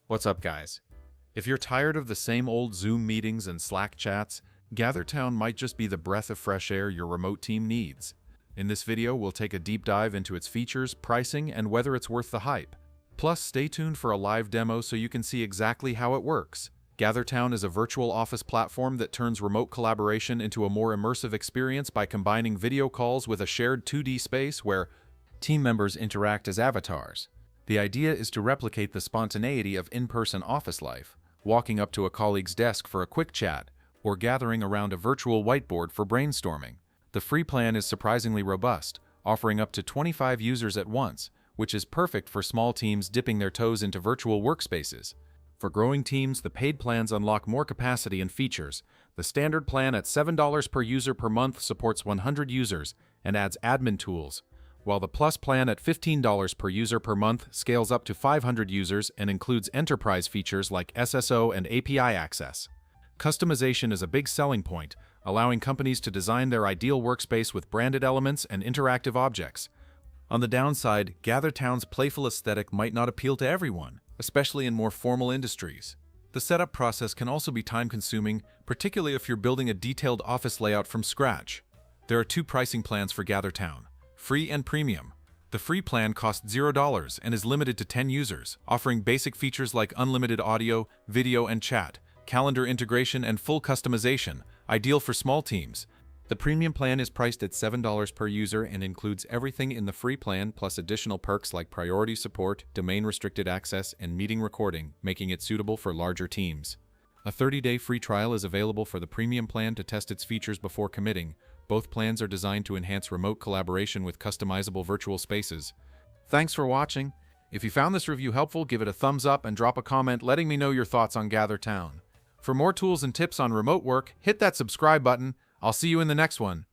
What's up, guys? If you're tired of the same old Zoom meetings and Slack chats, GatherTown might just be the breath of fresh air your remote team needs. In this video, we'll take a deep dive into its features, pricing, and whether it's worth the hype. Plus, stay tuned for a live demo so you can see exactly how it works. GatherTown is a virtual office platform that turns remote collaboration into a more immersive experience by combining video calls with a shared 2D space where team members interact as avatars. The idea is to replicate the spontaneity of in-person office life, walking up to a colleague's desk for a quick chat, or gathering around a virtual whiteboard for brainstorming. The free plan is surprisingly robust, offering up to 25 users at once, which is perfect for small teams dipping their toes into virtual workspaces. For growing teams, the paid plans unlock more capacity and features. The standard plan at $7 per user per month supports 100 users and adds admin tools, while the Plus plan at $15 per user per month scales up to 500 users and includes enterprise features like SSO and API access. Customization is a big selling point, allowing companies to design their ideal workspace with branded elements and interactive objects. On the downside, GatherTown's playful aesthetic might not appeal to everyone, especially in more formal industries. The setup process can also be time-consuming, particularly if you're building a detailed office layout from scratch. There are two pricing plans for GatherTown: free and premium. The free plan costs $0 and is limited to 10 users, offering basic features like unlimited audio, video, and chat, calendar integration, and full customization, ideal for small teams. The premium plan is priced at $7 per user and includes everything in the free plan plus additional perks like priority support, domain-restricted access, and meeting recording, making it suitable for larger teams. A 30-day free trial is available for the premium plan to test its features before committing. Both plans are designed to enhance remote collaboration with customizable virtual spaces. Thanks for watching. If you found this review helpful, give it a thumbs up and drop a comment letting me know your thoughts on GatherTown. For more tools and tips on remote work, hit that subscribe button. I'll see you in the next one.